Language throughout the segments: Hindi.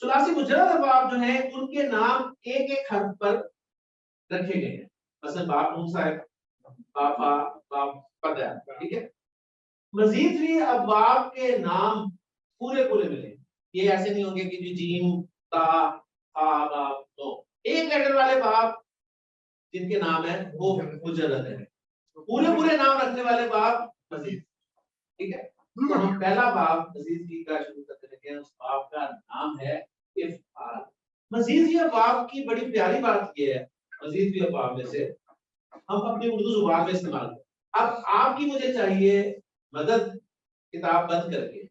सुलासी मुजर्रद अल्फाज जो है उनके नाम एक एक हर्फ पर रखे गए हैं। मसलन बाप नून साहब, बापा, बाप पता, ठीक है। मजीद भी अबाब के नाम पूरे पूरे मिले, ये ऐसे नहीं होंगे कि जी जीम ता हा बाप, तो एक लेटर वाले बाप जिनके नाम है वो मुजर्रद है। पूरे पूरे नाम रखने वाले बाप मजीद, ठीक है। तो हम पहला बाप मजीद भी का शुरू करते हैं, उस बाप का नाम है इफ़आल। मजीद भी बाप की बड़ी प्यारी बात ये है, मजीद भी बाप में से हम अपनी उर्दू जुबान में इस्तेमाल करें। अब आपकी मुझे चाहिए मदद किताब बंद करके,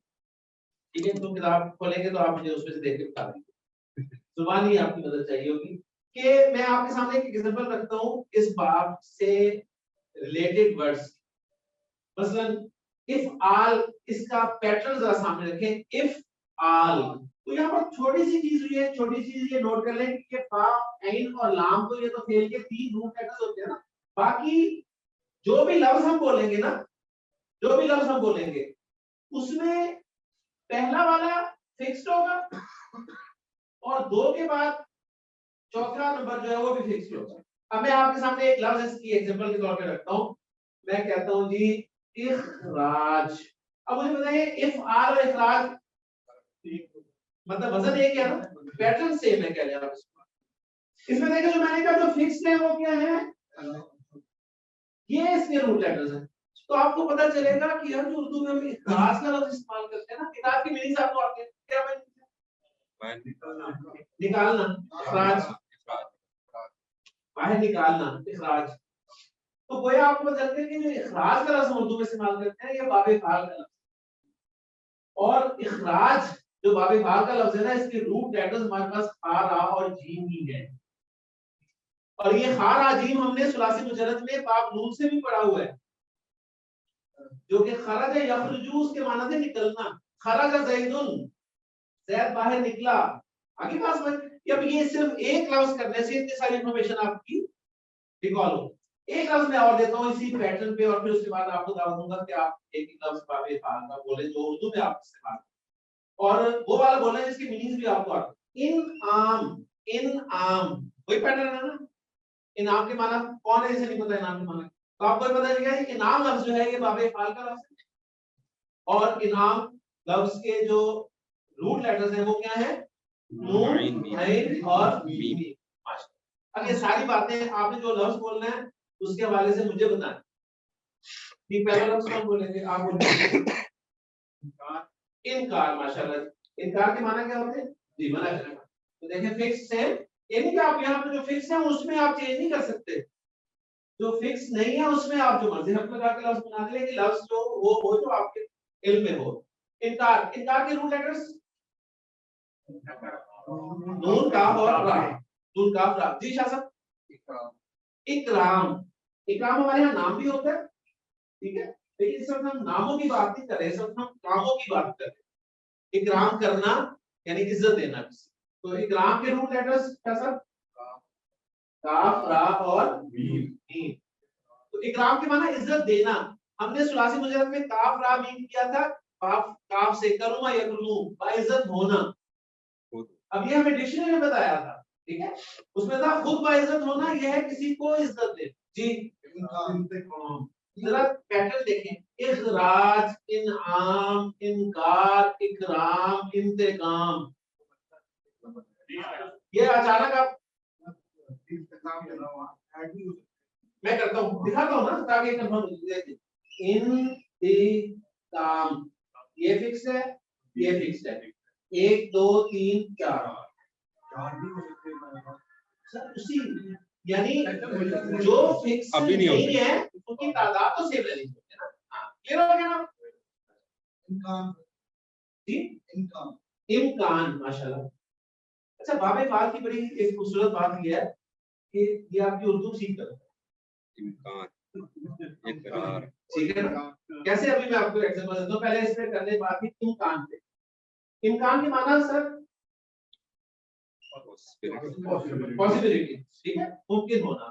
ठीक है। तो किताब खोलेंगे तो आप मुझे उसमें से देख के बता दीजिए, जुबान ही आपकी मदद चाहिए होगी कि मैं आपके सामने एक एग्जांपल रखता हूँ इस बाप से रिलेटेड वर्ड्स। मसलन इफ आल, इसका पैटर्न जरा सामने रखें, इफ आल। तो यहाँ पर छोटी सी चीज हुई है, छोटी सी चीज ये नोट कर लें कि फा, ऐन और लाम, तो ये तो फेल के तीन रूट लेटर्स होते हैं ना। बाकी जो भी लफ्ज हम बोलेंगे ना, जो भी लफ्ज हम बोलेंगे उसमें पहला वाला फिक्स्ड होगा और दो के बाद चौथा नंबर जो है वो भी फिक्स्ड होगा। अब मैं आपके सामने एक लफ्ज इसकी एग्जांपल के तौर पे रखता हूं। मैं कहता हूं जी इखराज। अब मुझे बताइए इफ आल और इखराज मतलब वजन एक है ना, पैटर्न सेम है, कह रहे हैं आप इसको। इसमें देखिए जो मैंने कहा जो फिक्स्ड है वो क्या है, ये इसके रूट लेटर्स हैं। तो आपको पता चलेगा कि हम जो उर्दू में हम इखराज का लफ्ज इस्तेमाल करते हैं ना, किताब की मीनिंग आपको आती है क्या निकालना, इखराज बाहर निकालना, इखराज। तो गोया आपको पता चलता है कि जो इखराज का लफ्ज उर्दू में इस्तेमाल करते हैं ये बाबे फाल का लफ्ज, और इखराज जो बाबे फाल का लफ्ज है ना, इसके रूट लेटर्स हमारे पास खा, रा और जीम ही है। और ये खा, रा, जीम हमने सुलासी मुजर्रद में बाप नून से भी पढ़ा हुआ है, जो कि खरज यखरुजू उसके माना थे निकलना। खरज ज़ैदुन, ज़ैद बाहर निकला। आगे पास में अब ये सिर्फ एक लफ्ज करने से इतनी सारी इंफॉर्मेशन आपकी रिकॉल हो। एक लफ्ज मैं और देता हूं इसी पैटर्न पे, और फिर उसके बाद आपको दावा दूंगा कि आप एक एक लफ्ज बाबे फाल का बोले जो उर्दू में आप इस्तेमाल, और वो वाला बोलना जिसकी मीनिंग भी आपको आती है। इन आम, इन आम वही पैटर्न है ना। इनाम के माना कौन है, इसे नहीं पता इनाम के माना, तो आपको पता चल गया है कि इनाम लफ्ज जो है ये बाबे फाल का लफ्ज है, और इनाम लफ्ज के जो रूट लेटर्स हैं वो क्या है, नून, ऐन और मीम। अब ये सारी बातें आपने जो लफ्ज बोलना है उसके हवाले से मुझे बताएं कि पहला लफ्ज कौन बोलेंगे, आप बोलेंगे इनकार। माशाल्लाह, इनकार के माना क्या होते हैं जी, मना करना। तो देखें फिक्स है, यानी कि आप यहाँ पे जो फिक्स है उसमें आप चेंज नहीं कर सकते, जो फिक्स नहीं है उसमें आप जो मर्जी हक लगा के लफ्ज बना दें, लेकिन लफ्ज जो वो हो जो आपके इल्म में हो। इनकार, इनकार के रूट लेटर्स नून, काफ और रा। नून, काफ, रा। जी शाह साहब, इकराम। इकराम हमारे यहाँ नाम भी होता है, ठीक है, लेकिन इस वक्त हम नामों की बात नहीं कर रहे, इस वक्त हम कामों की बात कर रहे हैं। इकराम करना यानी इज्जत देना किसी। तो इकराम के रूट लेटर्स क्या सर, काफ, रा और मीम। तो इकराम के माना इज्जत देना। हमने सुलासी मुजर्रद में काफ, रा, मीम किया था। काफ, काफ से करुमा यकरुमु, बाइज्जत होना। अब ये हमें डिक्शनरी में बताया था, ठीक है, उसमें था खुद बाइज्जत होना, यह है किसी को इज्जत दे। जी जरा पैटर्न देखें, इखराज, इनआम, इनकार, इकराम, इंतकाम। ये अचानक आप मैं करता हूँ, दिखाता हूँ ना ताकि कंफर्म हो जाए। इंतकाम, ये फिक्स है, ये फिक्स है। 1 2 3 4 सर उसी, यानी जो फिक्स अभी नहीं है उनकी तादाद तो सेम रहनी चाहिए ना। हाँ क्लियर हो गया ना। जी इम्कान, माशाल्लाह। अच्छा, बाबे फाल की बड़ी एक खूबसूरत बात यह है कि ये आपकी उर्दू सीख कर इम्कान, इकरार, ठीक है ना। कैसे, अभी मैं आपको एग्जांपल देता हूं, पहले इस पे करने बात थी इम्कान पे। इम्कान के माना सर पॉसिबिलिटी, ठीक है, मुमकिन होना।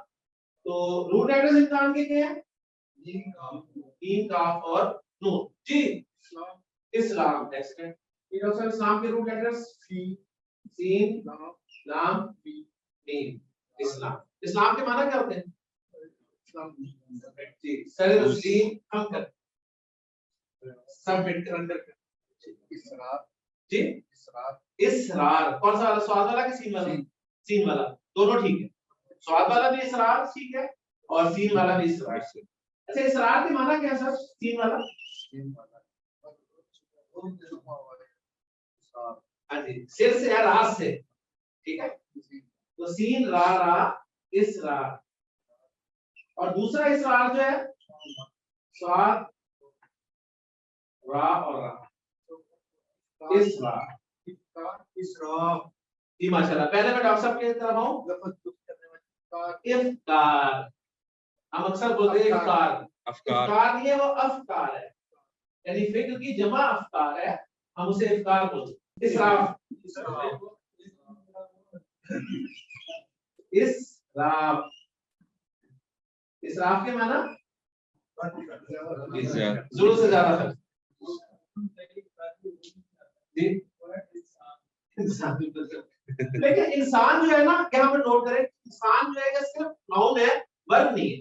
तो रूट लेटर्स इम्कान के क्या है, जीम, काफ और नून। जी इस्लाम, एक्सेलेंट। ये डॉक्टर इस्लाम के रूट लेटर्स सीन लाम मीम, इस्लाम। इस्लाम के माना क्या होते हैं जी? सर तस्लीम हम कर, सबमिट कर, जी इसरार। कौन सा वाला, स्वाद वाला कि सीन वाला? सीन वाला, दोनों ठीक है। स्वाद वाला भी इसरार ठीक है और सीन वाला भी इसरार। अच्छा, इसरार के माना क्या है सर? सीन वाला, हाँ जी, सिर से या रात से, ठीक है। तो सीन रा रा इसरार, और दूसरा इसरार जो है स्वाद रा और रा, इसरार। जी माशाल्लाह। पहले मैं डॉक्टर साहब की तरफ आऊं। इफ्तार, हम अक्सर बोलते हैं इफ्तार, इफ्तार नहीं है वो अफ्तार है, यानी फिक्र की जमा अफ्तार है, हम उसे इफ्तार बोलते हैं। इसराफ, इसराफ, इसराफ के माना जरूरत से ज्यादा खर्च जी। लेकिन इंसान जो है ना, यहाँ पर नोट करें, इंसान जो है सिर्फ नाउन है, वर्ब नहीं है।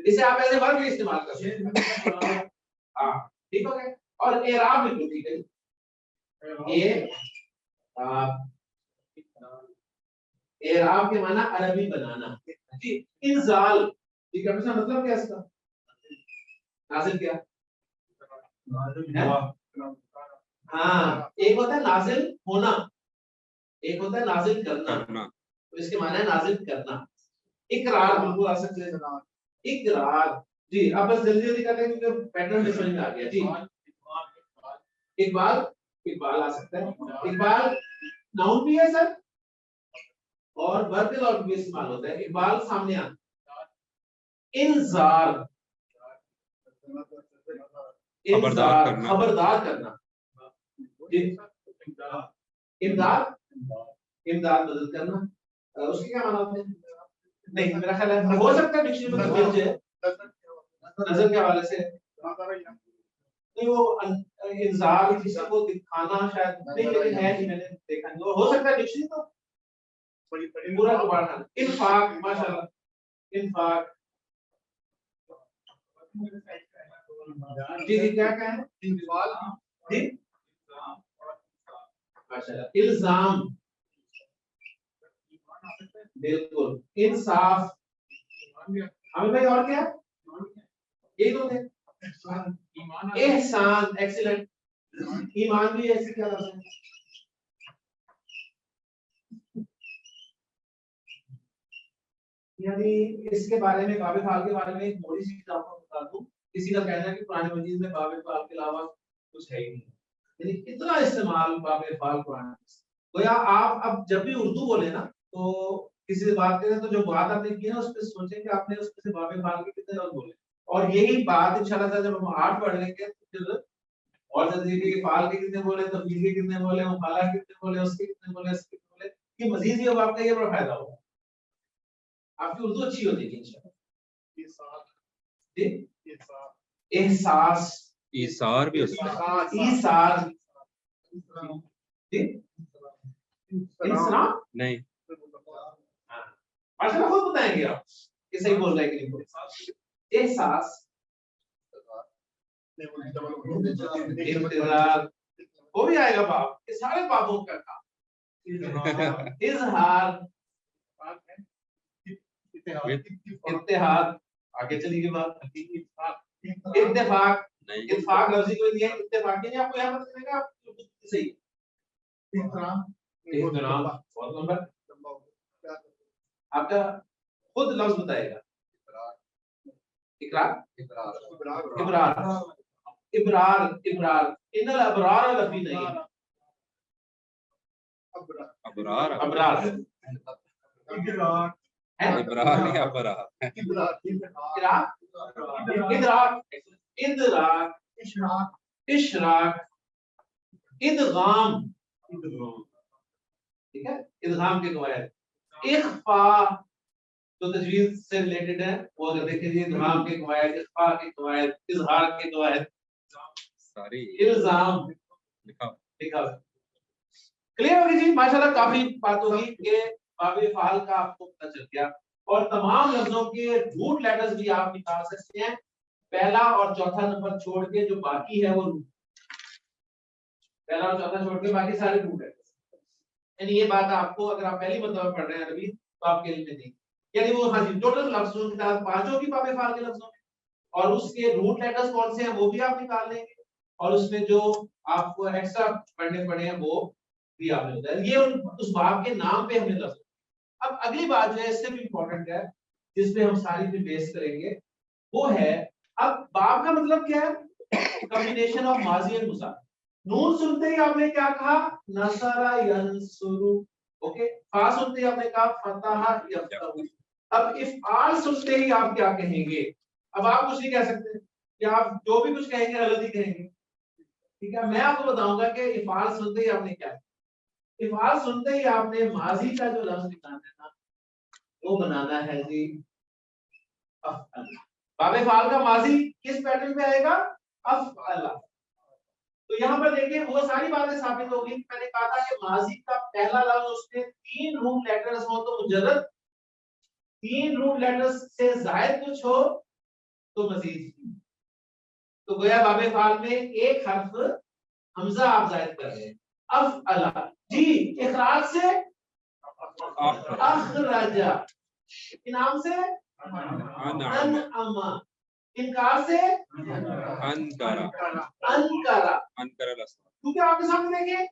इसे आप ऐसे वर्ब भी इस्तेमाल कर सकते हैं। हाँ ठीक हो गया। और एराब बिल्कुल ठीक है। एराब के माना अरबी बनाना जी। इंजाल, ठीक है, मतलब क्या इसका? नाजिल क्या? हाँ, एक होता है नाजिल होना, एक होता है नाजिल करना। तो इसके माना है नाजिल करना। इकरार बिल्कुल आ सकते हैं, इकरार जी। अब बस जल्दी जल्दी करते हैं क्योंकि पैटर्न समझ में आ गया जी। इकबाल, इकबाल आ सकता है। इकबाल नाउन भी है सर और वर्ब के तौर पर भी इस्तेमाल होता है। इकबाल सामने आता। इंजार, इंजार खबरदार करना। इमदाद, इमदाद मदद करना, उसके क्या माना होते हैं? नहीं, मेरा ख्याल है हो सकता है डिक्शनरी में मिल जाए नजर के हवाले से। नहीं वो इंजार किसी को दिखाना शायद नहीं, लेकिन है नहीं, मैंने देखा नहीं। वो हो सकता है डिक्शनरी तो पूरा को पढ़ना। इनफाक, माशाल्लाह, इनफाक जी जी। क्या है जी? माशाल्लाह। इल्जाम बिल्कुल। इंसाफ, अभी भाई और क्या? ये दो थे। एहसान, एक्सीलेंट। ईमान भी ऐसे क्या करते हैं? यानी इसके बारे में, बाब फाल के बारे में एक थोड़ी सी आपको बता दूं। किसी का कहना है कि कुरान मजीद में बाब फाल के अलावा कुछ है ही नहीं, यानी इतना इस्तेमाल बाब फाल कुरान में। तो या आप अब जब भी उर्दू बोले ना, तो किसी से बात करें तो जो बात आपने की ना उस पर सोचें कि आपने उस पे बाब फाल के कितने लफ्ज बोले। और यही बात इंशाल्लाह जब हम 8 पढ़ लेंगे तो फिर और तदरीबी के फाल के कितने बोले, तब्दील के कितने बोले, मुखाला के कितने बोले, उसके कितने बोले, इसके कितने बोले, कि मजीद ये आपका ये बड़ा फायदा होगा। आपकी उर्दू अच्छी हो जाएगी इंशाल्लाह। एहसास, ईसार भी होता है। ईसार इंसान नहीं, माशाल्लाह खुद बताएंगे आप कि सही बोल रहे हैं कि नहीं। एहसास, इंतजार, वो भी आएगा बाप, ये सारे बापों का काम। इजहार, इत्तेहाद, आगे चलिए बात। इत्तेफाक, इत्तेफाक लफ्ज़ ही कोई नहीं है, इत्तेफाक नहीं आपको यहाँ पर देगा आप सही। इहतराम, इहतराम बहुत नंबर आपका खुद लफ्ज़ बताएगा। इकरार, इबरार, इबरार, इबरार, इन्नल अबरार लफी नहीं, अबरार, अबरार, इबरार नहीं, अबरार, इबरार, इदराक, इदराक, इशराक, इशराक, इदगाम, ठीक है, इदगाम के कवायद। इख्फा तो तजवीज से रिलेटेड है, वो अगर देखेंगे इदगाम के कवायद, इख्फा के कवायद, इजहार के कवायद सारी। इल्जाम लिखा, क्लियर होगी जी, माशाल्लाह काफी बात होगी कि बाबे फाल का आपको पता चल गया। और तमाम लफ्जों के रूट लेटर्स भी आप निकाल सकते हैं, पहला और चौथा नंबर छोड़ के जो बाकी है वो पहला और चौथा छोड़ के बाकी सारे रूट लेटर्स। यानी ये बात आपको अगर आप पहली मर्तबा पढ़ रहे हैं अरबी तो आपके लिए नहीं, यानी वो हाँ जी टोटल लफ्जों की तादाद पांचों की बाबे फाल के लफ्जों में, और उसके रूट लेटर्स कौन से हैं वो भी आप निकाल लेंगे, और उसमें जो आपको एक्स्ट्रा पढ़ने पड़े हैं वो भी आपने बताया। ये उस बाब के नाम पे हमने लफ्ज। अब अगली बात जो है इससे भी इंपॉर्टेंट है जिस पे हम सारी भी बेस करेंगे, वो है अब बाब का मतलब क्या है, कॉम्बिनेशन ऑफ माजी एंड मुजारी। नून सुनते ही आपने क्या कहा, नसरा यंसुरु, ओके। फा सुनते ही आपने कहा फतह यफ्तहु। अब इफ़आल सुनते ही आप क्या कहेंगे, अब आप कुछ नहीं कह सकते कि आप जो भी कुछ कहेंगे गलत ही कहेंगे, ठीक है। मैं आपको बताऊंगा कि इफ़आल सुनते ही आपने क्या, इफ़आल सुनते ही आपने माजी का जो लफ्ज निकालना है ना वो बनाना है जी अफ़अल। बाबे फाल का माजी किस पैटर्न पे आएगा, अफ़अल। तो यहाँ पर देखिए वो सारी बातें साबित होगी। मैंने कहा था कि माजी का पहला लफ्ज उसके 3 रूट लेटर्स हो तो मुजर्रद, 3 रूट लेटर्स से जायद कुछ हो तो मजीद। तो गोया बाबे फाल में एक हर्फ हमजा आप जायद कर रहे हैं, अफ़अल जी। इखराज से अखरजा, इनाम से अनअमा, इनकार से अनकरा अनकरा। अनकरा। क्योंकि आपके सामने देखिए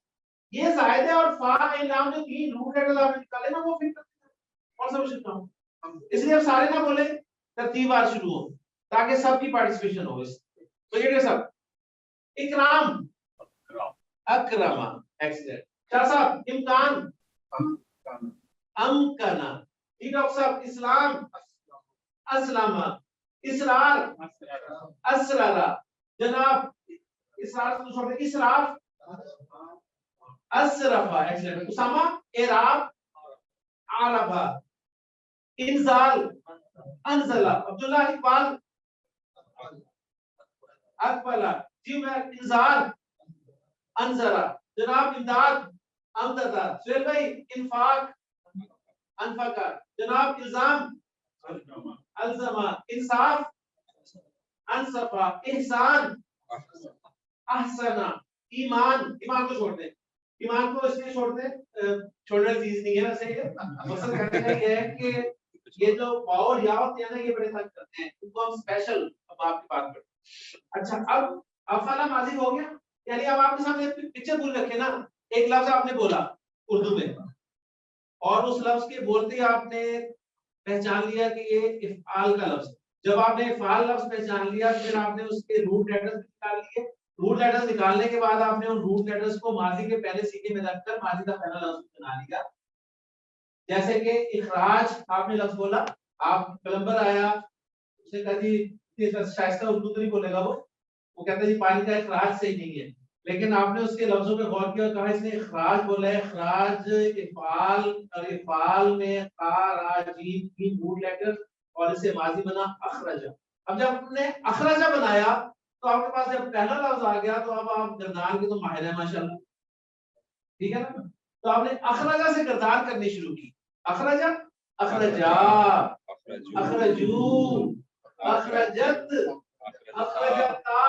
ये जायद है और फा इनाम जो 3 रूट लेटर्स आपने निकाले ना वो फिर कौन सा विषय था, इसलिए अब सारे ना बोले, तरतीबवार शुरू हो ताकि सबकी पार्टिसिपेशन हो इस। तो ये सब इकराम, अकरमा, एक्सीलेंट। शाह साहब इम्कान, अमकना। ठीक डॉक्टर साहब इस्लाम, अस्लामा। इसरार, असरारा। जनाब इसरार को छोड़ दे, इसराफ, असरफा, एक्सीलेंट। उसामा इराब, आरबा। इंजाल, अनजला। अब्दुल्ला इकबाल, अकबला। जी मैं इंजार, अनजरा। जनाब इमदाद, अमददा। सुहेल भाई इन्फाक, अनफका। जनाब इल्जाम, अल्जमा। इंसाफ, अनसफा। इहसान, अहसना। ईमान, ईमान को छोड़ दे, ईमान को इसलिए छोड़ दे, छोड़ने वाली चीज नहीं है वैसे। ये मकसद कहने का ये है कि ये जो पावर या होते हैं ना ये बड़े तंग करते हैं, उनको हम स्पेशल अब आपकी बात करते। अच्छा अब अफाला माजी हो गया, यानी अब आपके सामने पिक्चर भूल रखे ना, एक लफ्ज आपने बोला उर्दू में और उस लफ्ज के बोलते ही आपने पहचान लिया कि ये इफ़आल का लफ्ज है। जब आपने इफ़आल लफ्ज पहचान लिया फिर आपने उसके रूट लेटर्स निकाल लिए। रूट लेटर्स निकालने के बाद आपने उन रूट लेटर्स को माजी के पहले सीखे में रखकर माजी का पहला लफ्ज बना लिया। जैसे कि इखराज आपने लफ्ज बोला, आप प्लम्बर आया उसने कहा जी शाइस्ता उर्दू तो नहीं बोलेगा वो कहता है जी पानी का इखराज सही नहीं है, लेकिन आपने उसके लफ्जों पे गौर किया और कहा इसने इखराज बोला है। इखराज इफाल और इफाल में का रा जीम तीन रूट लेटर और इसे माजी बना अखरजा। अब जब आपने अखरजा बनाया तो आपके पास जब पहला लफ्ज आ गया तो अब आप गर्दान के तो माहिर है माशाल्लाह, ठीक है ना। तो आपने अखरजा से गर्दान करनी शुरू की। अखरजा, अखरजा, अखरजू, अखरजत, अखरजता,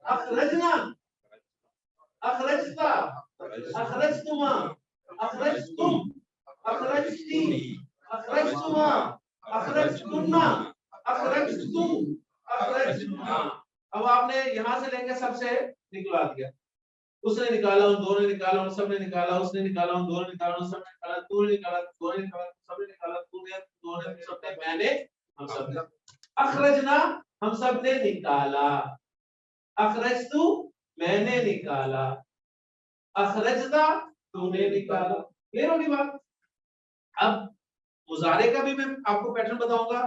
अखरजना, अखरजता, अखरजतुमा, अखरजतुम, अखरजती, अखरजतुमा, अखरजतुन्ना, अखरजतुम, अखरजना। अब आपने यहां से लेकर सबसे निकला दिया। उसने निकाला, उन दोनों ने निकाला, उन सब ने निकाला, उसने निकाला, उन दोनों ने निकाला, उन सब ने निकाला, तूने निकाला, दोनों ने निकाला, सबने निकाला, तूने, दोनों ने, सबने, मैंने, हम सब ने। अखरजना हम सब ने निकाला, अखरजतु मैंने निकाला, अखरजता तूने निकाला। क्लियर होगी बात। अब मुजारे का भी मैं आपको पैटर्न बताऊंगा,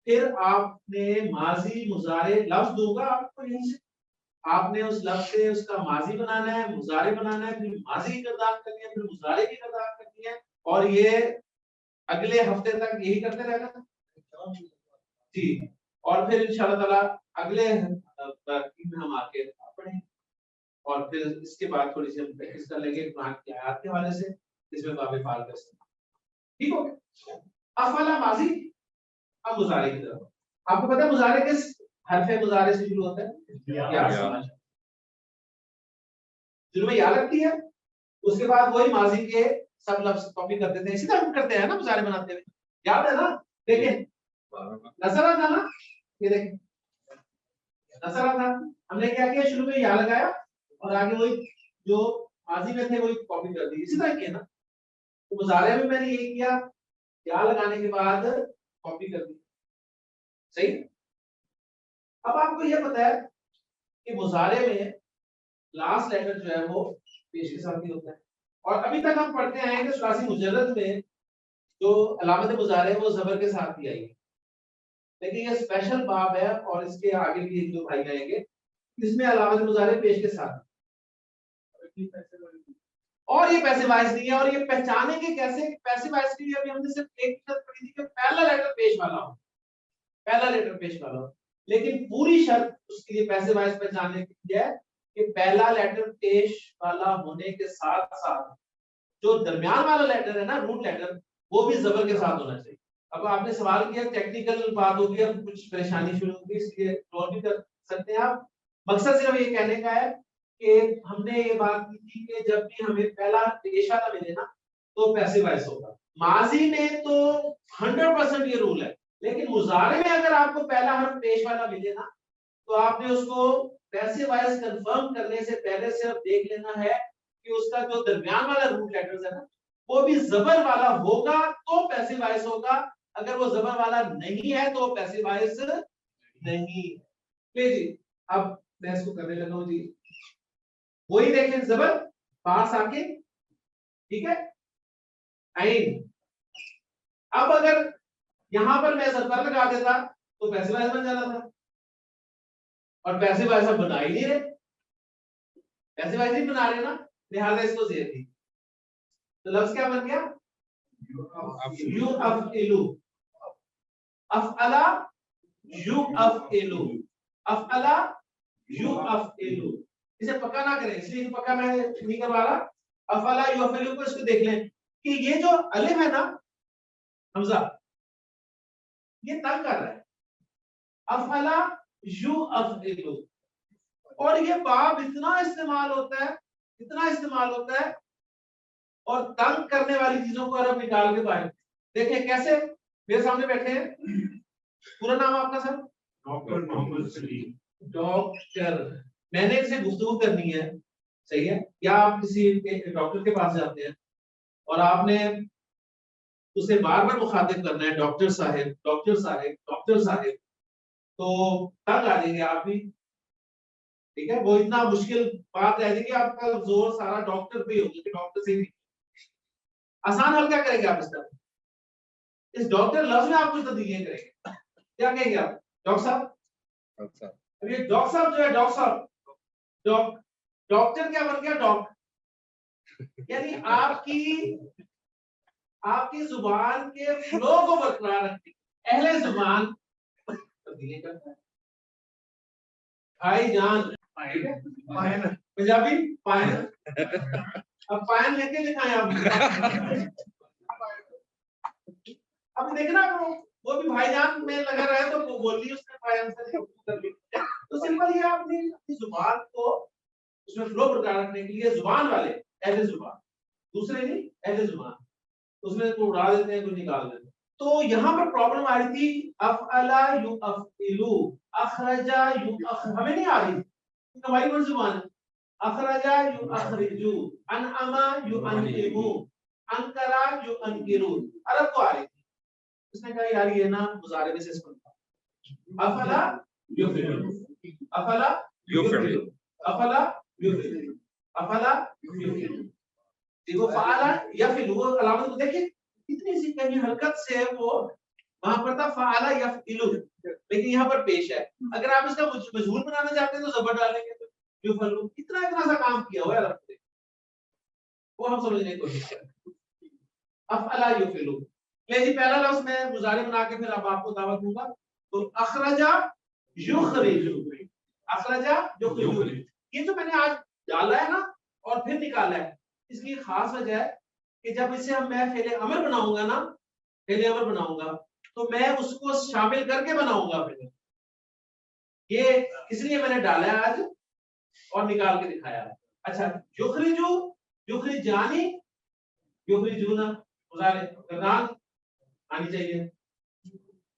फिर आपने माजी मुजारे लफ्ज दूंगा आपको, यहीं से आपने उस लफ्ज से उसका माजी बनाना है, मुजारे बनाना है, फिर माजी की किरदार करनी है, फिर मुजारे की किरदार करनी है, और ये अगले हफ्ते तक यही करते रहना जी। और फिर इंशाल्लाह ताला अगले में हम आके पढ़ेंगे। और फिर इसके बाद थोड़ी सी हम प्रैक्टिस कर लेंगे कुरान की आयत के हवाले से, जिसमें बाबे फाल कर सकते। ठीक हो गया। अफअला माजी, अब मुजारे की तरफ। आपको पता है मुजारे किस हरफ मुजारे से शुरू होता है? या। शुरू में या लगती है, उसके बाद वही माजी के सब लफ्ज कॉपी कर देते हैं, इसी तरह हम करते हैं ना मुजारे बनाते हुए, याद है ना? देखिए नजर आता ना, ये देखिए नजर आता, हमने क्या किया, शुरू में या लगाया और आगे वही जो माजी में थे वही कॉपी कर दी, इसी तरह किया ना। तो मुजारे में मैंने यही किया, या लगाने के बाद कॉपी कर दी, सही। अब आपको यह पता है कि मुजारे में लास्ट लेटर जो है वो पेश के साथ ही होता है, और अभी तक हम पढ़ते आए हैं कि सुलासी मुजर्रद में जो अलामत मुजारे है वो जबर के साथ ही आई है, लेकिन ये स्पेशल बाब है और इसके आगे भी एक दो भाई आएंगे इसमें अलामत मुजारे पेश के साथ, और ये पैसे वाइज नहीं है। और ये पहचानेंगे कैसे पैसे वाइज के लिए? अभी हमने सिर्फ एक शर्त पढ़ी थी कि पहला लेटर पेश वाला हो, पहला लेटर पेश वाला हो, लेकिन पूरी शर्त उसके लिए पैसे वाइज पहचानने की है कि पहला लेटर पेश वाला होने के साथ साथ जो दरमियान वाला लेटर है ना, रूट लेटर, वो भी जबर के साथ होना चाहिए। अब आपने सवाल किया, टेक्निकल बात होगी, अब कुछ परेशानी शुरू होगी, इसलिए इग्नोर भी कर सकते हैं आप। मकसद सिर्फ ये कहने का है कि हमने ये बात की थी कि जब भी हमें पहला पेश वाला मिले ना तो पैसे वाइज होगा। माजी में तो 100% ये रूल है, लेकिन मुजारे में अगर आपको पहला हर्फ पेश वाला मिले ना तो आपने उसको पैसे वाइज कंफर्म करने से पहले सिर्फ देख लेना है कि उसका जो दरमियान वाला रूट लेटर्स है ना वो भी जबर वाला होगा तो पैसे वाइज होगा, अगर वो जबर वाला नहीं है तो पैसे वाइज नहीं। ले जी, अब मैं इसको करने लगा हूं जी, वही देखें जबर पास आके, ठीक है, आइन। अब अगर यहां पर मैं जबर लगा देता तो पैसे वाइज बन जाना था, और पैसे वाइज अब बना ही नहीं रहे, पैसे वाइज ही बना रहे ना, लिहाजा इसको जेर थी। तो लफ्ज क्या बन गया? यू अफइलु, अफअला यू अफइलु, अफअला यू अफइलु। इसे पक्का ना करें, इसलिए पक्का मैं नहीं करवा रहा। अफअला यू अफइलु को इसको देख लें कि ये जो अलिफ है ना हमजा, ये तंग कर रहा है, अफअला यू अफइलु, और ये बाब इतना इस्तेमाल होता है, इतना इस्तेमाल होता है, और तंग करने वाली चीजों को अरब निकाल के बाहर। देखें कैसे, मेरे सामने बैठे हैं, पूरा नाम आपका sir? Doctor Mohammad Salim. Doctor, मैंने इनसे गुफ्तगू करनी है, सही है, या आप किसी डॉक्टर के पास जाते हैं और आपने उसे बार बार मुखातिब करना है, डॉक्टर साहब, डॉक्टर साहब, डॉक्टर साहब, तो तंग आ जाएंगे आप भी, ठीक है। वो इतना मुश्किल बात रह जाएगी, आपका जोर सारा डॉक्टर पे होगा कि डॉक्टर से भी आसान हल क्या करेंगे आप इसका? इस डॉक्टर लफ्ज में आप कुछ तब्दीलियां करेंगे, क्या कहेंगे आप? डॉक्टर साहब, अब ये डॉक्टर साहब जो है, डॉक्टर साहब, डॉक्टर क्या बन गया? डॉक, यानी आपकी जुबान के फ्लो को बरकरार रखने अहले जुबान तब्दीली करता है। भाईजान, ठीक है, पंजाबी पायन, अब पायन लेके दिखाएं आप। अब देखना वो भी भाईजान में लगा रहा है तो वो बोल ली उसने पायन से कर ली। तो सिंपल ये आपने अपनी जुबान को उसमें फ्लो बरकरार रखने के लिए जुबान वाले अहले जुबान, दूसरे नहीं अहले जुबान, उसमें तो उड़ा देते हैं, कुछ निकाल देते हैं। तो यहाँ पर प्रॉब्लम आ रही थी, अफअला यू अफइलु, अखरजा यू हमें नहीं आ रही, हमारी कौन जुबान है? अखरजा यू अखरिजु, अनअमा यू अनइमु, अंकरा यू अंकिरु, अरब को आ रही थी। उसने कहा यार ये ना मुजारे में से इसको अफला युफिलु, अफला युफिलु, अफला युफिलु, अफला युफिलु। देखो फाला यफिलु, वो अलामत को देखिए कितनी सी कहीं हरकत से वो वहां पर था फाला यफिलु, लेकिन यहाँ पर पेश है। अगर आप इसका मजहूर बनाना चाहते हैं तो जबर डालेंगे, तो युफिलु, इतना इतना सा काम किया हुआ है अरब ने, वो हम समझने की कोशिश करें। अफला युफिलु, ले जी पहला लफ्ज मैं मुजारे बना के फिर अब आपको दावत दूंगा। तो अखरजा युखरिजु, अखरजा युखरिजु, ये जो मैंने आज डाला है ना और फिर निकाला है। इसकी खास वजह है कि जब इसे मैं फेले अमर बनाऊंगा ना, फेले अमर बनाऊंगा तो मैं उसको शामिल करके बनाऊंगा। फिर ये इसलिए मैंने डाला है आज और निकाल के दिखाया। अच्छा, युखरिजू, युखरिजानी, युखरिजूना, मुजारे गर्दान आनी चाहिए।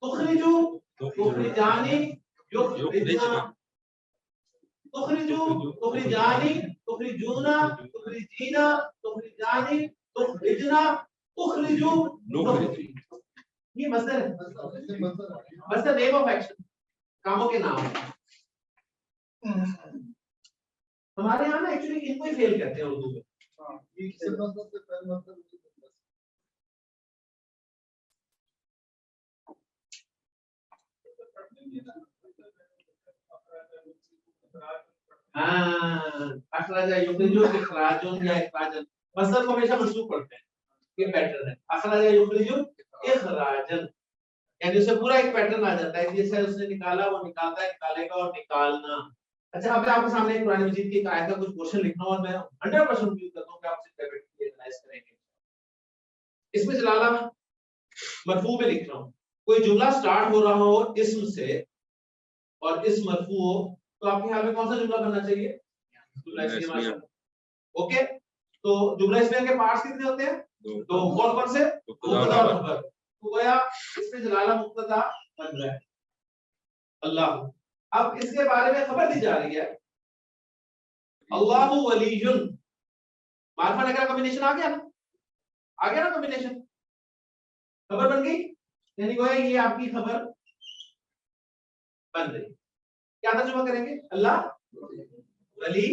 तुखरिजू, तुखरिजानी, युखरिजना, तुखरिजू, तुखरिजानी, तुखरिजूना, तुखरिजीना, तुखरिजानी, तुखरिजना, तुखरिजू, नुखरिजी। ये मसदर है, मसदर नेम ऑफ एक्शन, कामों के नाम। हमारे यहाँ ना एक्चुअली इनको ही फेल कहते हैं उर्दू में। अखराजा युखरिजू, इखराजुन या इखराजन, मसदर को हमेशा मंसूब पढ़ते हैं, ये पैटर्न है। अखराजा युखरिजू, इखराजन, यानी उसे पूरा एक पैटर्न आ जाता है, जैसे उसने निकाला वो निकालता है, निकालेगा और निकालना। अच्छा, अब मैं आपके सामने एक कुरान मजीद की एक आयत का कुछ क्वेश्चन लिख रहा हूं और मैं 100% उम्मीद करता हूं कि आप इसे डेफिनेटली एनालाइज करेंगे। इसमें जलाला मरफू में लिख रहा हूं, कोई जुमला स्टार्ट हो रहा हो इस्म से और इस्म मरफू हो, तो आपके ख्याल में कौन सा जुमला बनना चाहिए? जुमला इस्मिया। ओके, तो जुमला इस्मिया के पार्ट्स कितने होते हैं? दो। कौन कौन से? मुब्तदा और खबर। तो गोया इसमें जलाला मुब्तदा बन रहा है अल्लाह। अब इसके बारे में खबर दी जा रही है अल्लाहु वलीयुन, मारिफा नकरा कॉम्बिनेशन आ गया ना, आ गया ना कॉम्बिनेशन, खबर बन गई, यानी गोया ये आपकी खबर बन रही। क्या तर्जुमा करेंगे? अल्लाह वली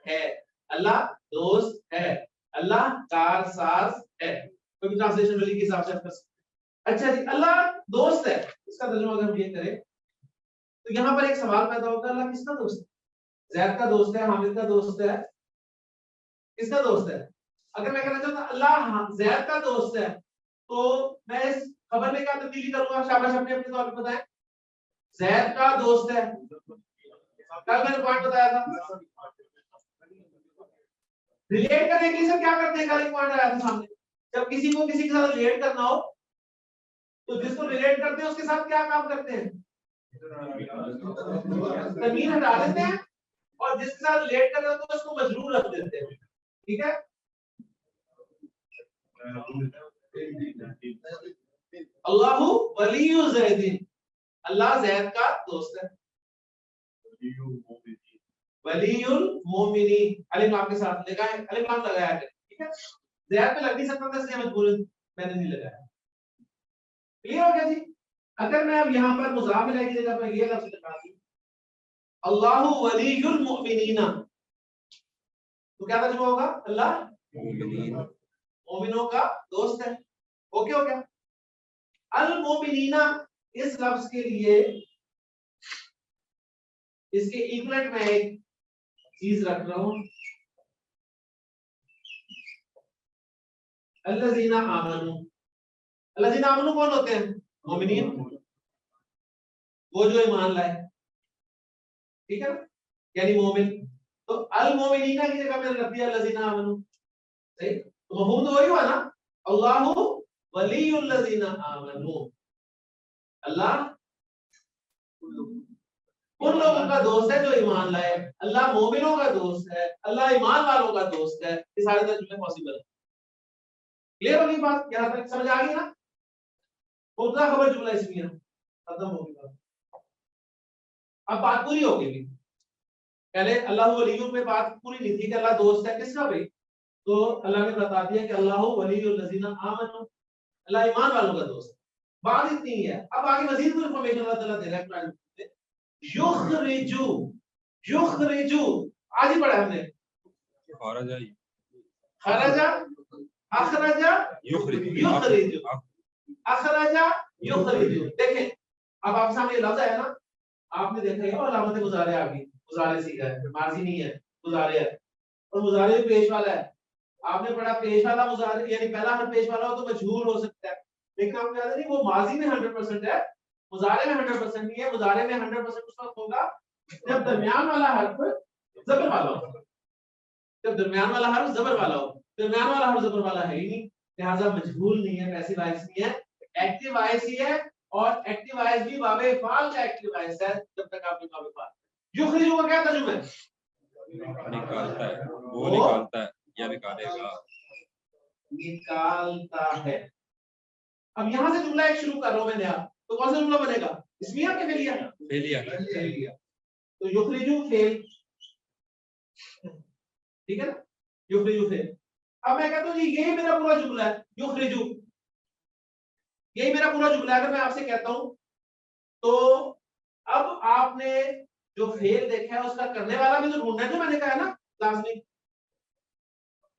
है, अल्लाह दोस्त है, अल्लाह कारसाज है। कोई भी ट्रांसलेशन वली के हिसाब से कर सकते। अच्छा जी, अल्लाह दोस्त है, इसका तर्जुमा अगर हम ये करें तो यहाँ पर एक सवाल पैदा होगा, अल्लाह किसका दोस्त है? जैद का दोस्त है, हामिद का दोस्त है, किसका दोस्त है? अगर मैं कहना चाहता अल्लाह जैद का दोस्त है तो मैं इस खबर में क्या तब्दीली करूंगा? शाबाश, अपने अपने तौर पर बताएं। जैद का दोस्त है, कल मैंने पॉइंट बताया था, रिलेट करने के लिए सर क्या करते हैं? कल एक पॉइंट आया था सामने, जब किसी को किसी के साथ रिलेट करना हो तो जिसको रिलेट करते हैं उसके साथ क्या काम करते हैं? तमीर हटा देते हैं, और जिसके साथ रिलेट कर रहे हो तो उसको मजरूर रख देते हैं। ठीक है, अल्लाहु वलियु ज़ैदिन, अल्लाह जैद का दोस्त है। वलियुल मोमिनीन, अलिफ लाम के साथ लगाए, अलिफ लाम लगाया है, ठीक है। जैद पे लग नहीं सकता था इसलिए मैंने नहीं लगाया। क्लियर हो गया जी? अगर मैं अब यहाँ पर मुज़ाफ इलैहि की जगह पर ये लफ्ज़ लगा दूं अल्लाहु वलियुल मुमिनीना, तो क्या तर्जुमा होगा? अल्लाह मोमिनों का दोस्त है। ओके हो गया। अल मोमिनीना इस लफ्ज के लिए इसके इक्विवेलेंट में एक चीज रख रहा हूं, अल्लज़ीना आमनू। अल्लज़ीना आमनू कौन होते हैं? मोमिनीन, वो जो ईमान लाए, ठीक है ना, यानी मोमिन। तो अल मोमिनीना की जगह मैंने रख दिया अल्लज़ीना आमनू, सही? तो मफहूम तो वही हुआ ना, अल्लाहु वलियुल लज़ीना आमनू, अल्लाह उन लोगों का दोस्त है जो ईमान लाए, अल्लाह मोमिनों का दोस्त है, अल्लाह ईमान वालों का दोस्त है। ये सारे तर्जुमे पॉसिबल है। क्लियर होगी बात? यहां तक समझ आ गई ना? मुब्तदा खबर जुमला इस्मिया खत्म हो गई। अब बात पूरी हो गई। पहले अल्लाह वलियुल पे बात पूरी नहीं थी कि अल्लाह दोस्त है किसका भाई, तो अल्लाह ने बता दिया कि अल्लाह वलियुल लज़ीना आमनू, अल्लाह ईमान वालों का दोस्त है। बात इतनी ही है। अब आगे मजीद कुछ इंफॉर्मेशन अल्लाह ताला दे रहा है कुरान में। युखरिजू, युखरिजू आज ही पढ़ा हमने, खरजा, अखरजा, युखरिजू, अखरजा, युखरिजू। देखें, अब आप सामने लफ्ज है ना, आपने देखा है और अलामत मुजारे आ गई, मुजारे सीधा है, माजी नहीं है, मुजारे है, और मुजारे पेश वाला है। आपने पढ़ा पेश वाला मुजारे, यानी पहला हर्फ पेश वाला हो तो मजहूर हो सकता है, लेकिन आपको याद नहीं वो माजी में 100% है, मुजारे में 100% नहीं है। मुजारे में 100% उस वक्त होगा जब दरमियान वाला हर्फ ज़बर वाला होगा। जब दरमियान वाला हर्फ जबर वाला हो, दरमियान वाला हर्फ जबर वाला है ही नहीं, लिहाजा मजबूर नहीं है, पैसिव वॉइस नहीं है, एक्टिव वॉइस ही है। और एक्टिव वॉइस भी वावे फाल का एक्टिव वॉइस है, जब तक आपने वावे फाल। युखरिजु का क्या तर्जुमा है? निकालता है, वो निकालता है या निकालेगा, निकालता है। अब यहां से जुमला एक शुरू कर रहा हूं मैं नया, तो कौन सा जुमला बनेगा? इसमिया के फेलिया? फेलिया। तो युखरिजु फेल, ठीक है ना, युखरिजु फेल। अब मैं कहता हूं जी यही मेरा पूरा जुमला है, युखरिजु, यही मेरा पूरा जुमला है। अगर मैं आपसे कहता हूं तो अब आपने जो फेल देखा है उसका करने वाला भी तो ढूंढना है, जो मैंने कहा है ना लाजमी।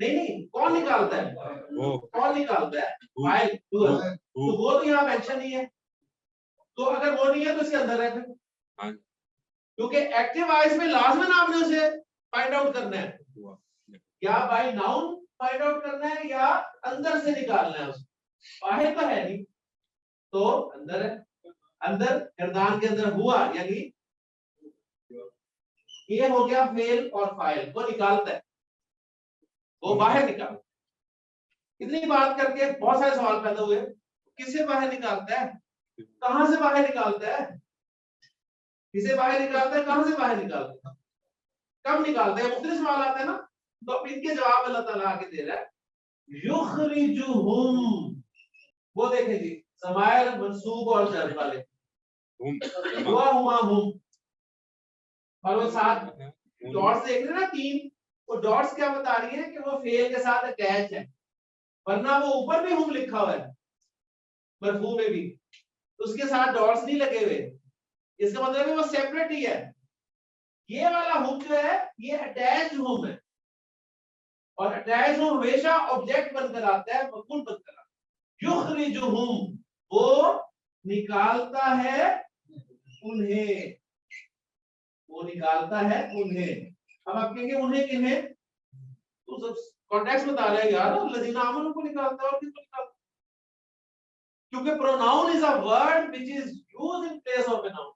नहीं, कौन निकालता है? वो। कौन निकालता है? फाइल, तो वो तो यहाँ मेंशन नहीं है, तो अगर वो नहीं है तो इसके अंदर है फिर, क्योंकि एक्टिव वॉइस में लाजमन आपने उसे फाइंड आउट करना है, या बाय नाउन फाइंड आउट करना है या अंदर से निकालना है उसको, बाहर तो है नहीं, तो अंदर है। अंदर गर्दान के अंदर हुआ, यानी ये हो गया फेल और फाइल, वो निकालता है, वो बाहर निकालता है। इतनी बात करके बहुत सारे सवाल पैदा हुए, किसे बाहर निकालता है, कहां से बाहर निकालता है, किसे बाहर निकालता है, कहां से बाहर निकालता है, कब निकालता है, मुख्तलिफ सवाल आते हैं ना। तो अब इनके जवाब अल्लाह ताला आगे दे रहा है, युखरिजुहुम। वो देखें जी, समायर मंसूब और जर वाले हुआ हुम, और वो साथ डॉट्स देख रहे हैं ना, 3, वो डॉट्स क्या बता रही है कि वो फेल के साथ अटैच है, वरना वो ऊपर भी हुम लिखा हुआ है मरफू में भी, तो उसके साथ डॉट्स नहीं लगे हुए, इसका मतलब है वो सेपरेट ही है। ये वाला हुम जो है ये अटैच्ड हुम है, और अटैच्ड हुम हमेशा ऑब्जेक्ट बनकर आता है, मफूल बनकर आता है। युखरिजुहुम, वो निकालता है उन्हें, वो निकालता है उन्हें। अब आप कहेंगे उन्हें किन्हें, तो सब कॉन्टेक्स्ट बता रहे हैं यार, लजीना आमनू को निकालता है और किसको निकालता है, क्योंकि pronoun is a word which is used in place of a noun.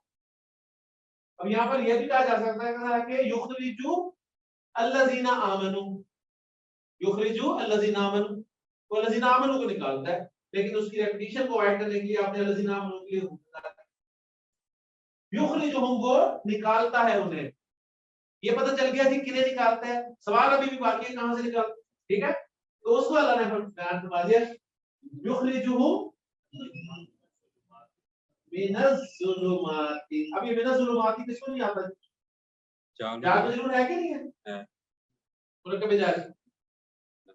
अब यहां पर यह भी कहा जा सकता है कि युखरिजु अल्लजीना आमनू, युखरिजु अल्लजीना आमनू, वो अल्लजीना आमनू को निकालता है, लेकिन उसकी रेपिटेशन को अवॉइड करने के लिए आपने अल्लजीना आमनू के लिए युखरिजुहुम, वो निकालता है उन्हें। ये पता चल गया जी किन्हें निकालता है, सवाल अभी भी बाकी है कहां से निकालता है, ठीक है। तो उसको अल्लाह ने बयान करवा दिया, युखरिजुहुम मिनज़्ज़ुलुमाती। अब ये मिनज़्ज़ुलुमाती किसको नहीं आता? याद जरूर है कि नहीं है? बोलो कभी जा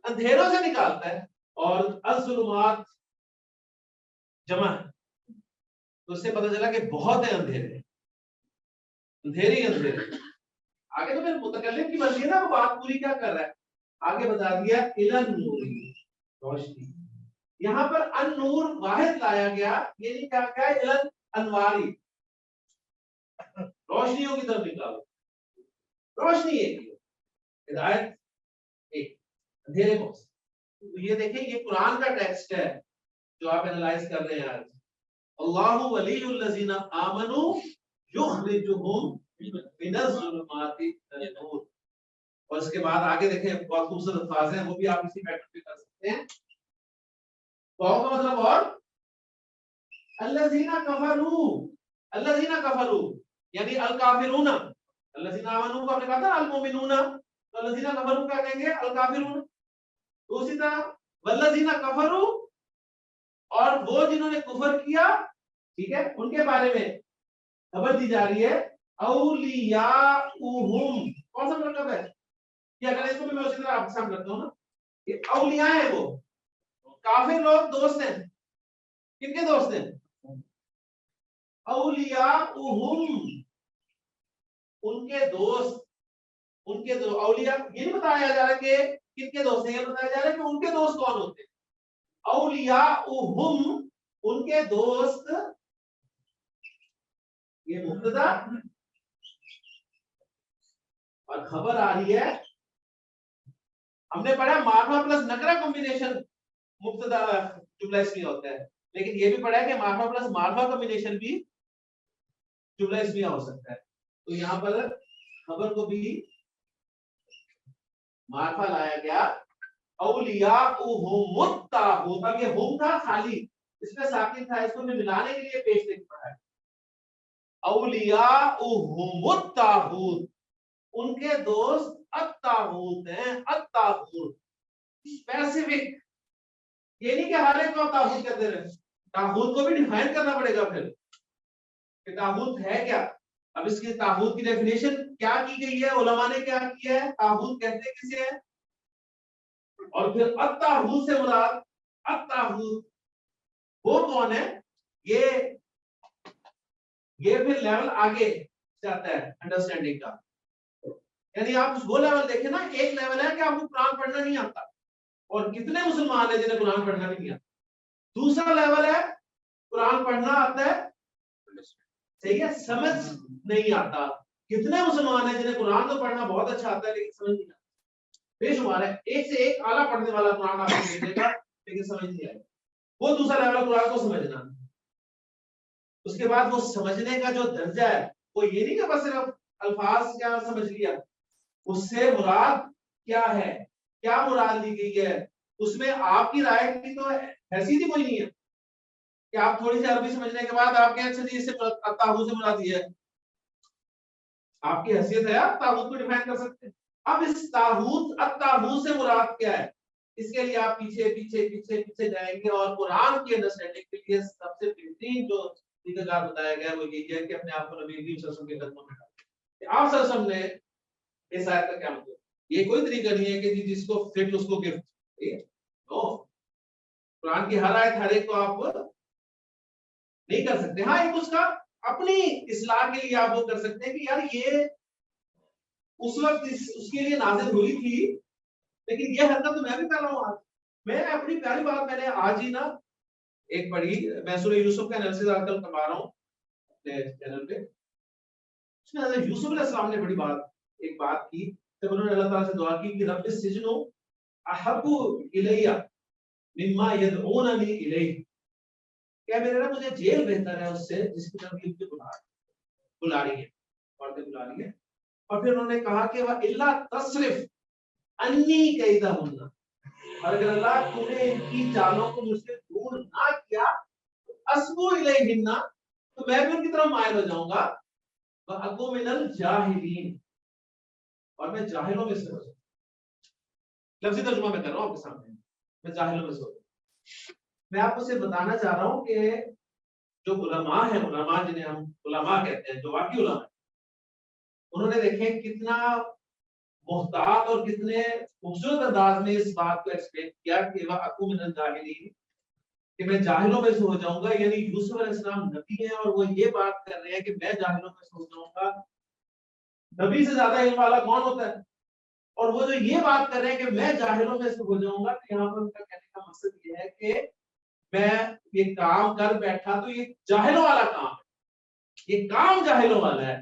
अंधेरों से निकालता है, और अज़्ज़ुलुमात जमा है, तो उससे पता चला कि बहुत है अंधेरे, अंधेरे ही अंधेरे। आगे तो फिर मुतकल्लिम की मर्जी है ना, वो बात पूरी क्या कर रहा है, आगे बता दिया इलन नूरी, रोशनी। यहाँ पर अन नूर वाहिद लाया गया, ये नहीं कहा गया इलन अनवारी, रोशनियों की तरफ निकालो, रोशनी एक ही, हिदायत एक, अंधेरे बहुत। तो ये देखिए ये कुरान का टेक्स्ट है जो आप एनालाइज कर रहे हैं आज। अल्लाहु वलीयुल लज़ीना आमनू युखरिजुहुम मिनज़्ज़ुलुमाति इलन नूर। और इसके बाद आगे देखें बहुत खूबसूरत अल्फाज हैं, वो भी आप इसी पैटर्न पे कर सकते हैं। वाव का मतलब और अल्लज़ीना कफरू, अल्लज़ीना कफरू यानी अल काफिरूना, अल्लज़ीना आमनू को आपने कहा था अल मुमिनूना, तो अल्लज़ीना कफरू क्या कहेंगे, अल काफिरूना। तो उसी तरह वल्लज़ीना कफरू, और वो जिन्होंने कुफर किया, ठीक है, उनके बारे में खबर दी जा रही है, औलियाउहुम, कौन सा मतलब है कि अगर इसको भी मैं उसी तरह आपके सामने रखता हूं ना, ये औलिया है, वो काफिर लोग दोस्त हैं, किनके दोस्त हैं, औलियाउहुम, उनके दोस्त, उनके दो औलिया, ये नहीं बताया जा रहा कि किनके दोस्त हैं, ये बताया जा रहा है कि उनके दोस्त कौन होते हैं, औलियाउहुम, उनके दोस्त, ये मुब्तदा और खबर आ रही है। हमने पढ़ा मार्फा प्लस नकरा कॉम्बिनेशन मुब्तदा जुमला इसमिया होता है, लेकिन ये भी पढ़ा है कि मार्फा प्लस मार्फा कॉम्बिनेशन भी जुमला इसमिया हो सकता है। तो यहाँ पर खबर को भी मार्फा लाया गया, औलियाउहुमुत तागूत। अब ये हुम था खाली, इसमें साकिन था, इसको मैं मिलाने के लिए पेश लिख पड़ा है। औलियाउहुमुत तागूत, उनके दोस्त अत्तागूत हैं, अत्तागूत स्पेसिफिक। ये नहीं कि हर एक को तागूत कहते रहे, तागूत को भी डिफाइन करना पड़ेगा फिर कि तागूत है क्या। अब इसकी तागूत की डेफिनेशन क्या की गई है, उलमा ने क्या किया है, तागूत कहते किसे है, और फिर अत्तागूत से मुराद अत्तागूत वो कौन है, ये फिर लेवल आगे जाता है अंडरस्टैंडिंग का। यानी आप वो लेवल देखें ना, एक लेवल है कि आपको कुरान पढ़ना नहीं आता, और कितने मुसलमान है जिन्हें कुरान पढ़ना नहीं आता। दूसरा लेवल है कुरान पढ़ना आता है, सही है, समझ नहीं आता। कितने मुसलमान है जिन्हें कुरान तो पढ़ना बहुत अच्छा आता है लेकिन समझ नहीं आता। बेशुमार है, एक से एक आला पढ़ने वाला कुरान आपको दे देगा लेकिन समझ नहीं आएगा। वो दूसरा लेवल कुरान को समझना। उसके बाद वो समझने का जो दर्जा है, वो ये नहीं कि बस सिर्फ अल्फाज क्या समझ लिया, उससे मुराद क्या है, क्या मुराद दी गई है, उसमें आपकी राय की तो हैसियत ही कोई नहीं है कि आप थोड़ी सी अरबी समझने के बाद आपके अच्छा जी इससे तागूत से मुराद ये है। आपकी हैसियत है, आप तागूत को डिफाइन कर सकते हैं। अब इस तागूत अत्तागूत से मुराद क्या है, इसके लिए आप पीछे पीछे पीछे पीछे जाएंगे, और कुरान की अंडरस्टैंडिंग के लिए सबसे बेहतरीन जो तरीका बताया गया वो यही है कि अपने आप को नबी करीम सल्लल्लाहु अलैहि वसल्लम के कदमों में डालें। आप सल्लल्लाहु अलैहि वसल्लम ने इस आयत का क्या मतलब, ये कोई तरीका नहीं है कि जिसको फिट उसको गिफ्ट, ठीक है। नो, कुरान की हर आयत हर एक को आप नहीं कर सकते। हाँ, एक उसका अपनी इस्लाह के लिए आप वो कर सकते हैं कि यार ये उस वक्त उसके लिए नाज़िल हुई थी, लेकिन ये हरकत तो मैं भी कर रहा हूँ आज। मैं अपनी पहली बात मैंने आज ही ना एक पढ़ी, मैं सूरह यूसुफ का एनालिसिस आजकल करवा रहा हूँ अपने चैनल पे। उसमें हज़रत यूसुफ अलैहिस्सलाम ने बड़ी बात एक बात की, जब उन्होंने अल्लाह ताला से दुआ की कि रब्बि सिजनु अहब्बु इलैया मिम्मा यदऊननी इलैहि, क्या मेरे रब मुझे जेल बेहतर है उससे जिसकी तरफ ये मुझे बुला रही है, औरतें बुला रही है। और फिर उन्होंने कहा कि वह इल्ला तसरिफ अन्नी कैदहुन्ना, और अगर अल्लाह तूने इनकी चालों को मुझसे दूर ना किया, अस्बु इलैहिन्ना, तो मैं भी उनकी तरफ मायल हो जाऊंगा, व अकू मिनल जाहिलीन, और मैं जाहिलों में से हो जाऊंगा। लफ्ज़ी तर्जुमा मैं कर रहा हूं आपके सामने, मैं जाहिलों में से हो जाऊंगा। मैं आपको सिर्फ बताना चाह रहा हूं कि जो उलमा है, उलमा जिन्हें हम उलमा कहते हैं, जो वाकई उलमा है, उन्होंने देखें कितना मुहतात और कितने खूबसूरत अंदाज में इस बात को एक्सप्लेन किया कि वह अकू मिनल जाहिलीन, कि मैं जाहिलों में से हो जाऊंगा। यानी यूसुफ अलैहिस्सलाम नबी हैं और वो ये बात कर रहे हैं कि मैं जाहिलों में से हो जाऊंगा। नबी से ज्यादा इल्म वाला कौन होता है, और वो जो ये बात कर रहे हैं कि मैं जाहिलों में से हो जाऊंगा, तो यहाँ पर उनका कहने का मकसद ये है कि मैं ये काम कर बैठा तो ये जाहिलों वाला काम है, ये काम जाहिलों वाला है।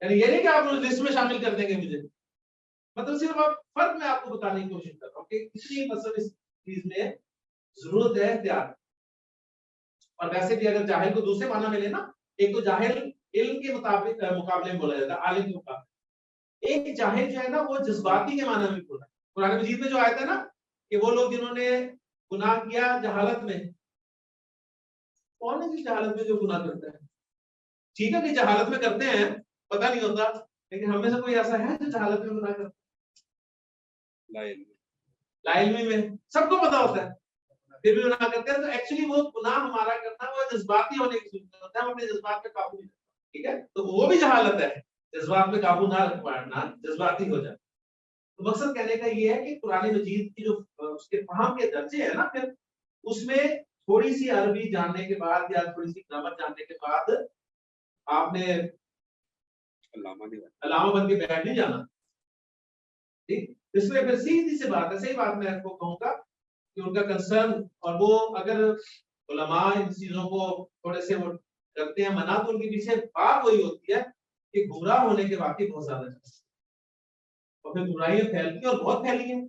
यानी ये नहीं कि आप उस लिस्ट में शामिल कर देंगे मुझे, मतलब सिर्फ आप फर्क में आपको बताने की कोशिश कर रहा हूँ कि किसी मतलब इस चीज में जरूरत है एहतियात। और वैसे भी अगर जाहिल को दूसरे माना मिले ना, एक तो जाहिल इल्म के मुताबिक मुकाबले में बोला जाता है, आलिम के मुकाबले। एक जाहिल जो है ना वो जज्बाती के माना में बोला। कुरान मजीद में जो आयत है ना कि वो लोग जिन्होंने गुनाह किया जहालत में, कौन है जिस जहालत में जो गुनाह करता है? ठीक है कि जहालत में करते हैं, पता नहीं होता, लेकिन हम में से कोई ऐसा है जो जहालत में गुनाह करता है? ला इल्मी में सबको पता होता है, फिर भी गुनाह करते हैं। तो एक्चुअली वो गुनाह हमारा करना वो जज्बाती होने की सूरत होता है, हम अपने जज्बात पे काबू नहीं, ठीक है, तो वो भी जहालत है, जज्बात पे काबू ना रख पाना, जज्बाती हो जाए। तो मकसद कहने का ये है कि कुरान मजीद की जो उसके फहम के दर्जे है ना, फिर उसमें थोड़ी सी अरबी जानने के बाद या थोड़ी सी ग्रामर जानने के बाद आपने अल्लामा बन के बैठ नहीं जाना, ठीक। इसमें फिर सीधी सी बात है, सही बात मैं आपको कहूंगा कि उनका कंसर्न, और वो अगर उलमा इन चीजों को थोड़े से वो करते हैं मना, तो उनके पीछे बात वही होती है कि गुमराह होने के वाकई बहुत ज्यादा चांस, और फिर गुमराहियां फैलती हैं और बहुत फैली हैं।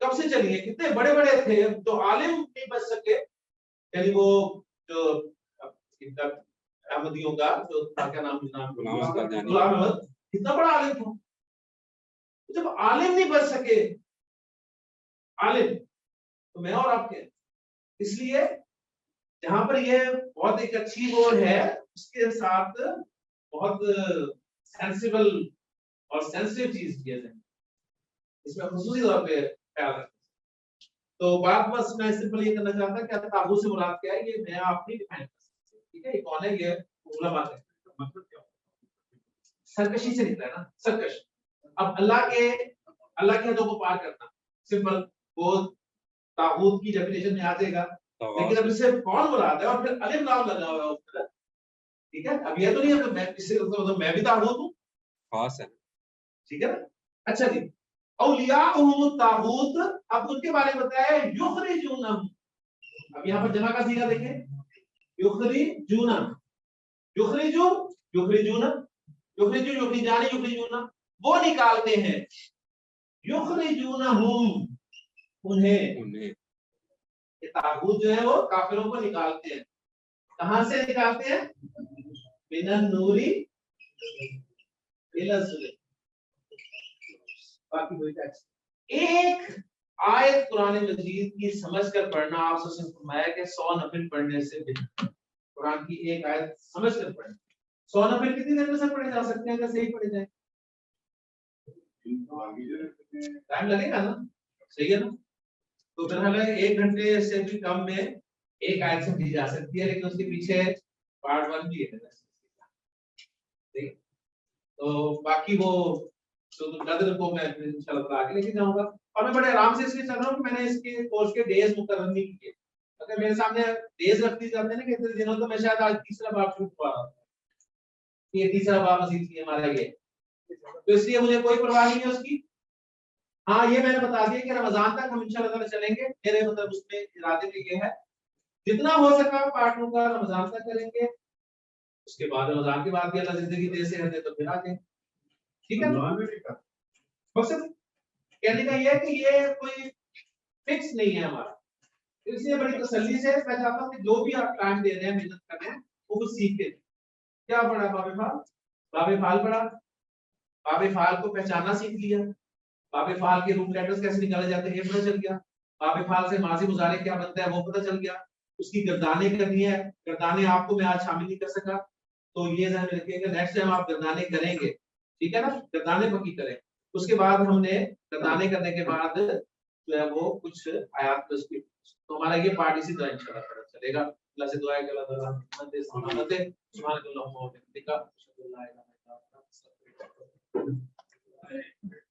कब से चली है, कितने बड़े बड़े थे जो आलिम नहीं बच सके, यानी वो जो इनका अहमदियों का जो था, क्या नाम, गुलाम अहमद, कितना बड़ा आलिम था, जब आलिम नहीं बन सके, आलिम तो मैं और आपके, इसलिए जहां पर ये बहुत एक अच्छी वर्ड है, उसके साथ बहुत सेंसिबल और सेंसिटिव चीज किया जाए, इसमें खुसूसी तौर पे ख्याल रखें। तो बात बस मैं सिंपल ये करना चाहता कि ताबूत से मुराद क्या है, ये मैं आप नहीं डिफाइन कर सकते, ठीक है, ये कौन है, ये उलमा है, मतलब क्या सरकशी से निकला है ना, सरकश। अब अल्लाह के हदों को पार करना, सिंपल, वो ताबूत की डेफिनेशन में आ जाएगा, लेकिन अब इसे कौन मुराद है और फिर अलिफ नाम लगा हुआ है ऊपर, ठीक है। अब ये तो नहीं है मैं इससे मतलब मैं भी ताबूत हूं, खास है, ठीक है ना। अच्छा जी, औलियाउहुम ताबूत, अब उनके बारे में बताया युखरिजूनहुम। अब यहाँ पर जमा का सीगा देखें, युखरिजूना, युखरिजू, युखरिजूना, युखरिजू, युखरिजानी, युखरिजूना, वो निकालते हैं, युखरिजूनहुम, उन्हें, ये ताबूत जो है वो काफिरों को निकालते हैं, कहां से निकालते हैं, मिनन नूरी इला ज़ुल्म। बाकी कोई टेक्स्ट, एक आयत कुरान मजीद की समझकर पढ़ना, आप सबसे फरमाया कि 100 नफिल पढ़ने से बेहतर, कुरान की एक आयत समझकर पढ़ना। 100 नफिल कितनी देर में सब पढ़े जा सकते हैं अगर सही पढ़े जाए, टाइम लगेगा ना, सही है ना। तो फिलहाल 1 घंटे से भी कम में एक आयत समझी जा सकती है, लेकिन उसके पीछे पार्ट 1 भी है, ठीक। तो बाकी वो तो नदर को मैं इंशाल्लाह आगे लेके जाऊंगा, और मैं बड़े आराम से इसलिए चल रहा हूँ कि मैंने इसके कोर्स के डेज मुकर्रर नहीं किए। अगर मेरे सामने डेज रख दी जाते हैं ना कि इतने दिनों, तो मैं शायद आज तीसरा बार शुरू कर रहा हूँ, ये तीसरा बार मजीद की हमारा ये, तो इसलिए मुझे कोई परवाह नहीं है उसकी। हाँ, ये मैंने बता दिया कि रमजान तक हम इंशाल्लाह चलेंगे, मेरे मतलब उसमें इरादे में ये है जितना हो सका पार्ट टू का रमजान तक करेंगे, उसके बाद रमजान के बाद भी अल्लाह जिंदगी दे से हटे तो फिर आगे, ठीक है। मकसद कहने का ये है कि ये कोई फिक्स नहीं है हमारा, इसलिए बड़ी तसल्ली से मैं चाहता हूँ कि जो भी आप टाइम दे रहे हैं, मेहनत कर रहे हैं, वो कुछ सीखते हैं। क्या पढ़ा बाबे फाल, बाबे फाल पढ़ा, बाबे फाल को पहचानना सीख लिया, बाबे फाल के रूट लेटर्स कैसे निकाले जाते हैं ये पता चल गया, बाबे फाल से माजी मुजारे क्या बनता है वो पता चल गया, उसकी गर्दाने करनी है, गर्दाने आपको मैं आज शामिल नहीं कर सका, तो ये ध्यान में रखिएगा नेक्स्ट टाइम आप गर्दाने करेंगे, ठीक है ना, गर्दाने पक्की करें। उसके बाद हमने गर्दाने करने के बाद जो है वो कुछ आयात पे उसकी, तो हमारा ये पार्ट इसी तरह इंशाल्लाह पता चलेगा। अल्लाह से दुआ है कि अल्लाह ताला मदद दे, सुभान दे, सुभान अल्लाह व बिहम्दिका, अशहदु अल्ला इलाहा इल्ला अंता, अस्तगफिरुका व अतूबु इलैक।